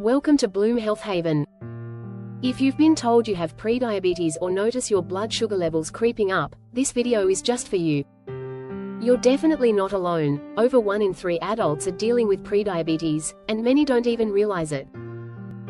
Welcome to Bloom Health Haven. If you've been told you have prediabetes or notice your blood sugar levels creeping up, this video is just for you. You're definitely not alone. Over 1 in 3 adults are dealing with prediabetes, and many don't even realize it.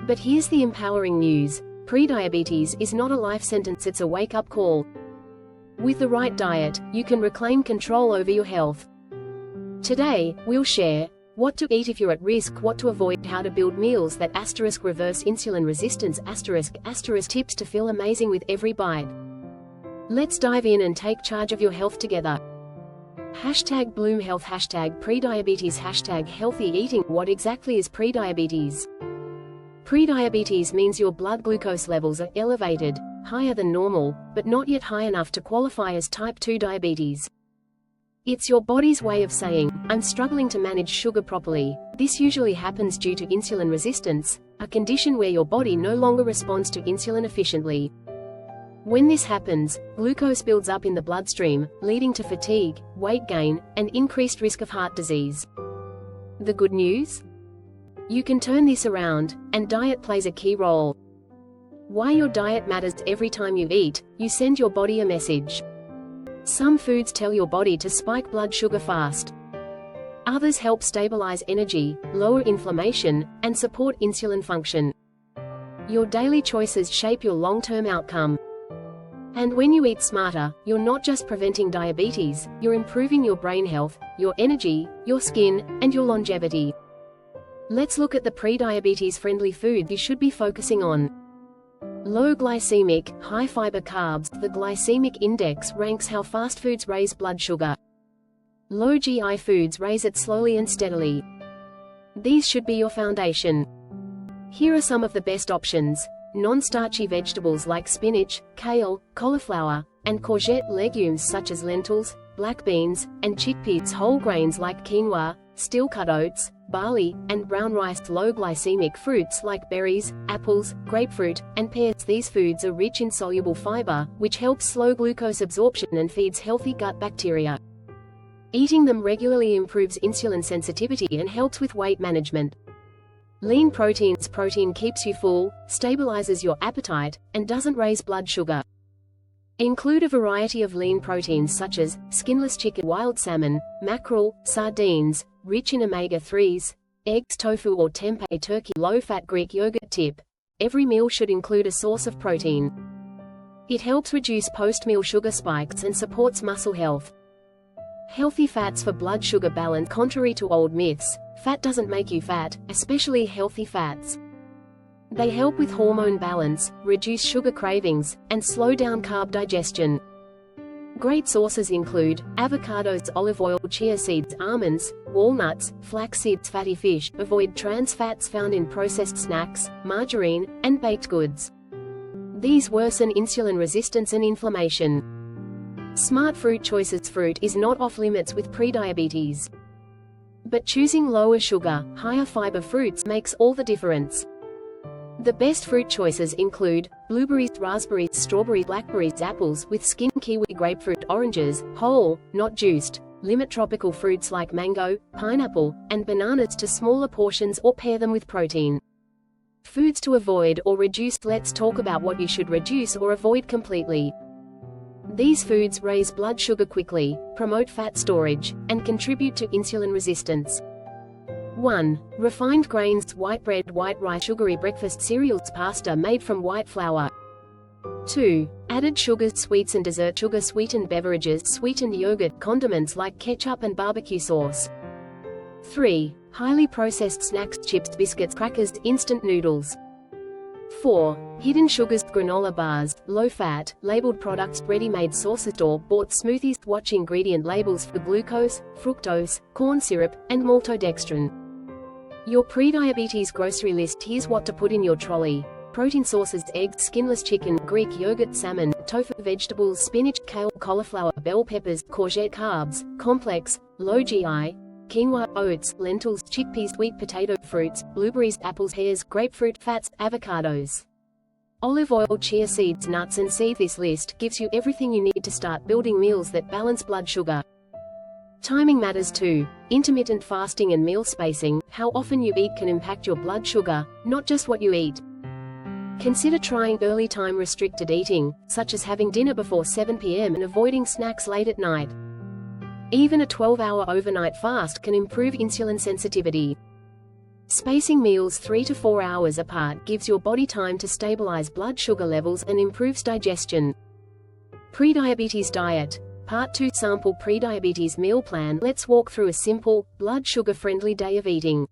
But here's the empowering news. Prediabetes is not a life sentence, it's a wake-up call. With the right diet, you can reclaim control over your health. Today, we'll share what to eat if you're at risk, what to avoid, how to build meals that reverse insulin resistance, tips to feel amazing with every bite. Let's dive in and take charge of your health together. Hashtag Bloom Health, hashtag prediabetes, hashtag healthy eating. What exactly is prediabetes? Prediabetes means your blood glucose levels are elevated, higher than normal, but not yet high enough to qualify as type 2 diabetes. It's your body's way of saying, I'm struggling to manage sugar properly. This usually happens due to insulin resistance, a condition where your body no longer responds to insulin efficiently. When this happens, glucose builds up in the bloodstream, leading to fatigue, weight gain, and increased risk of heart disease. The good news? You can turn this around, and diet plays a key role. Why your diet matters. Every time you eat, you send your body a message. Some foods tell your body to spike blood sugar fast. Others help stabilize energy, lower inflammation, and support insulin function. Your daily choices shape your long-term outcome. And when you eat smarter, you're not just preventing diabetes, you're improving your brain health, your energy, your skin, and your longevity. Let's look at the prediabetes-friendly food you should be focusing on. Low-glycemic, high-fiber carbs. The glycemic index ranks how fast foods raise blood sugar. Low-GI foods raise it slowly and steadily. These should be your foundation. Here are some of the best options. Non-starchy vegetables like spinach, kale, cauliflower, and courgette. Legumes such as lentils, black beans, and chickpeas. Whole grains like quinoa, steel-cut oats, barley, and brown rice. Low-glycemic fruits like berries, apples, grapefruit, and pears. These foods are rich in soluble fiber, which helps slow glucose absorption and feeds healthy gut bacteria. Eating them regularly improves insulin sensitivity and helps with weight management. Lean proteins. Protein keeps you full, stabilizes your appetite, and doesn't raise blood sugar. Include a variety of lean proteins such as skinless chicken, wild salmon, mackerel, sardines, rich in omega-3s, eggs, tofu or tempeh turkey. Low-fat Greek yogurt. Tip: every meal should include a source of protein. It helps reduce post-meal sugar spikes and supports muscle health. Healthy fats for blood sugar balance. Contrary to old myths, fat doesn't make you fat, especially healthy fats. They help with hormone balance, reduce sugar cravings, and slow down carb digestion. Great sources include avocados, olive oil, chia seeds, almonds, walnuts, flax seeds, fatty fish. Avoid trans fats found in processed snacks, margarine, and baked goods. These worsen insulin resistance and inflammation. Smart fruit choices. Fruit is not off limits with prediabetes. But choosing lower sugar, higher fiber fruits makes all the difference. The best fruit choices include blueberries, raspberries, strawberries, blackberries, apples with skin, kiwi, grapefruit, oranges, whole, not juiced. Limit tropical fruits like mango, pineapple, and bananas to smaller portions or pair them with protein. Foods to avoid or reduce. Let's talk about what you should reduce or avoid completely. These foods raise blood sugar quickly, promote fat storage, and contribute to insulin resistance. 1. Refined grains. White bread, white rice, sugary breakfast cereals, pasta made from white flour. 2. Added sugars, sweets and dessert. Sugar sweetened beverages, sweetened yogurt, condiments like ketchup and barbecue sauce. 3. Highly processed snacks, chips, biscuits, crackers, instant noodles. 4. Hidden sugars, granola bars, low-fat, labeled products, ready-made sauces, store-bought smoothies. Watch ingredient labels for glucose, fructose, corn syrup, and maltodextrin. Your prediabetes grocery list. Here's what to put in your trolley. Protein sources: eggs, skinless chicken, Greek yogurt, salmon, tofu, vegetables, spinach, kale, cauliflower, bell peppers, courgette. Carbs, complex, low GI, quinoa, oats, lentils, chickpeas, sweet potato, fruits, blueberries, apples, pears, grapefruit, fats, avocados, olive oil, chia seeds, nuts and seeds. This list gives you everything you need to start building meals that balance blood sugar. Timing matters too. Intermittent fasting and meal spacing, how often you eat can impact your blood sugar, not just what you eat. Consider trying early time-restricted eating, such as having dinner before 7 p.m. and avoiding snacks late at night. Even a 12-hour overnight fast can improve insulin sensitivity. Spacing meals 3 to 4 hours apart gives your body time to stabilize blood sugar levels and improves digestion. Prediabetes diet. Part 2. Sample prediabetes meal plan. Let's walk through a simple, blood sugar-friendly day of eating.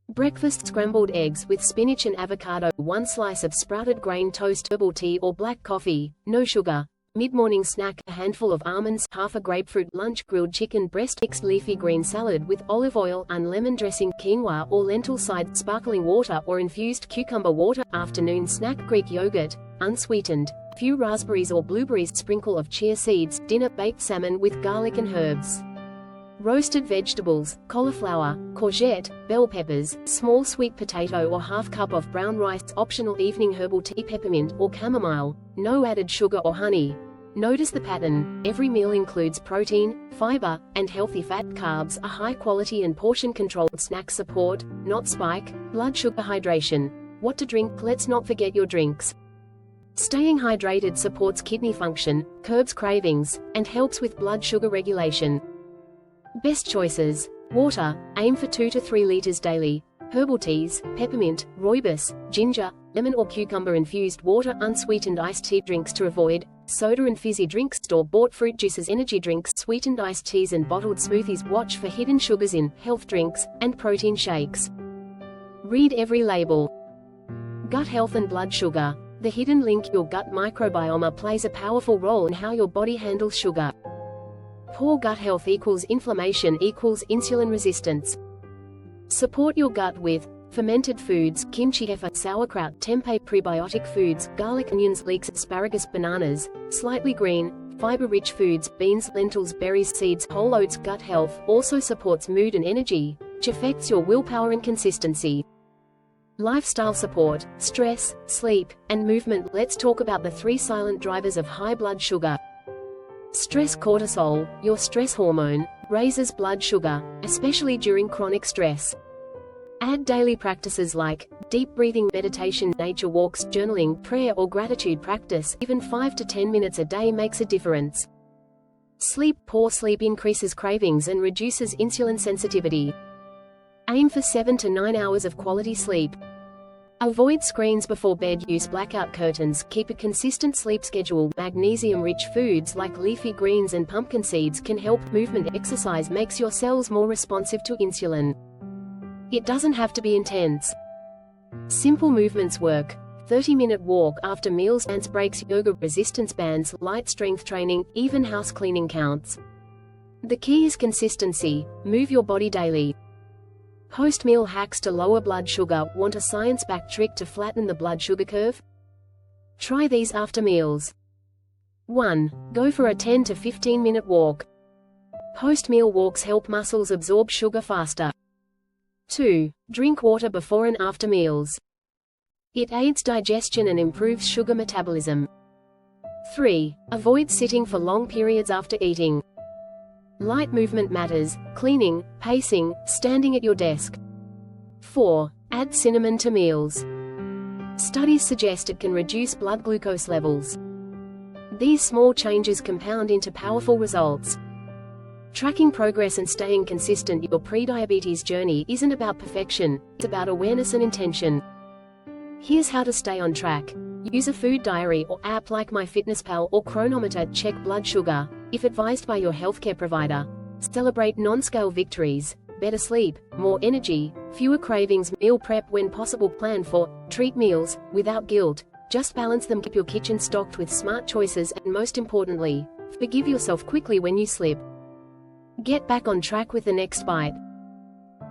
Breakfast: scrambled eggs with spinach and avocado, 1 slice of sprouted grain toast, herbal tea or black coffee, no sugar. Mid-morning snack: a handful of almonds, half a grapefruit. Lunch: grilled chicken breast, mixed leafy green salad with olive oil and lemon dressing, quinoa or lentil side, sparkling water or infused cucumber water. Afternoon snack: Greek yogurt, unsweetened, few raspberries or blueberries, sprinkle of chia seeds. Dinner: baked salmon with garlic and herbs. Roasted vegetables: cauliflower, courgette, bell peppers, small sweet potato or half cup of brown rice. Optional: evening herbal tea, peppermint or chamomile, no added sugar or honey. Notice the pattern. Every meal includes protein, fiber, and healthy fat. Carbs are high quality and portion controlled. Snacks support, not spike, blood sugar. Hydration. What to drink? Let's not forget your drinks. Staying hydrated supports kidney function, curbs cravings, and helps with blood sugar regulation. Best choices: water, aim for 2 to 3 liters daily. Herbal teas: peppermint, rooibos, ginger, lemon or cucumber infused water. Unsweetened iced tea. Drinks to avoid: soda and fizzy drinks, store-bought fruit juices, energy drinks, sweetened iced teas and bottled smoothies. Watch for hidden sugars in health drinks and protein shakes. Read every label. Gut health and blood sugar. The hidden link: your gut microbiome plays a powerful role in how your body handles sugar. Poor gut health equals inflammation equals insulin resistance. Support your gut with fermented foods: kimchi, kefir, sauerkraut, tempeh. Prebiotic foods: garlic, onions, leeks, asparagus, bananas. Slightly green, fiber-rich foods: beans, lentils, berries, seeds, whole oats. Gut health also supports mood and energy, which affects your willpower and consistency. Lifestyle support: stress, sleep, and movement. Let's talk about the 3 silent drivers of high blood sugar. Stress: cortisol, your stress hormone, raises blood sugar, especially during chronic stress. Add daily practices like deep breathing, meditation, nature walks, journaling, prayer or gratitude practice. Even 5 to 10 minutes a day makes a difference. Sleep: poor sleep increases cravings and reduces insulin sensitivity. Aim for 7 to 9 hours of quality sleep. Avoid screens before bed. Use blackout curtains. Keep a consistent sleep schedule. Magnesium-rich foods like leafy greens and pumpkin seeds can help. Movement: exercise makes your cells more responsive to insulin. It doesn't have to be intense. Simple movements work. 30-minute walk after meals, dance breaks, yoga, resistance bands, light strength training, even house cleaning counts. The key is consistency. Move your body daily. Post-meal hacks to lower blood sugar. Want a science-backed trick to flatten the blood sugar curve? Try these after meals. 1. Go for a 10 to 15-minute walk. Post-meal walks help muscles absorb sugar faster. 2. Drink water before and after meals. It aids digestion and improves sugar metabolism. 3. Avoid sitting for long periods after eating. Light movement matters: cleaning, pacing, standing at your desk. 4. Add cinnamon to meals. Studies suggest it can reduce blood glucose levels. These small changes compound into powerful results. Tracking progress and staying consistent. Your prediabetes journey isn't about perfection, it's about awareness and intention. Here's how to stay on track. Use a food diary or app like MyFitnessPal or Chronometer. Check blood sugar, if advised by your healthcare provider. Celebrate non-scale victories: better sleep, more energy, fewer cravings. Meal prep when possible. Plan for treat meals without guilt. Just balance them. Keep your kitchen stocked with smart choices, and most importantly, forgive yourself quickly when you slip. Get back on track with the next bite.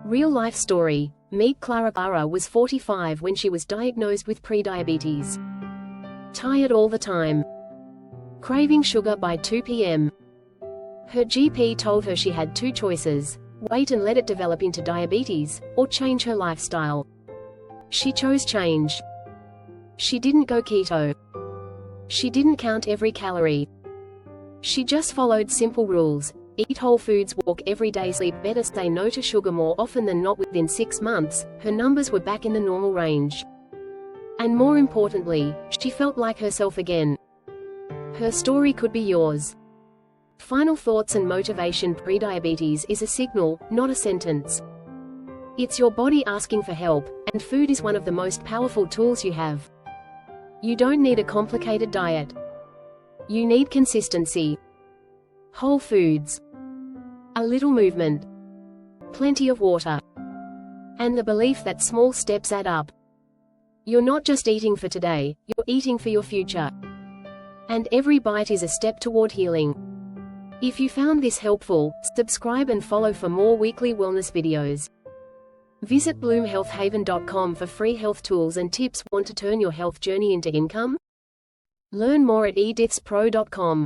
Real-life story. Meet Clara. Clara was 45 when she was diagnosed with prediabetes. Tired all the time. Craving sugar by 2 p.m. Her GP told her she had 2 choices: wait and let it develop into diabetes, or change her lifestyle. She chose change. She didn't go keto. She didn't count every calorie. She just followed simple rules: eat whole foods, walk every day, sleep better, say no to sugar more often than not. Within 6 months, her numbers were back in the normal range. And more importantly, she felt like herself again. Her story could be yours. Final thoughts and motivation. Prediabetes is a signal, not a sentence. It's your body asking for help, and food is one of the most powerful tools you have. You don't need a complicated diet. You need consistency. Whole foods. A little movement. Plenty of water. And the belief that small steps add up. You're not just eating for today, you're eating for your future. And every bite is a step toward healing. If you found this helpful, subscribe and follow for more weekly wellness videos. Visit bloomhealthhaven.com for free health tools and tips. Want to turn your health journey into income? Learn more at edithspro.com.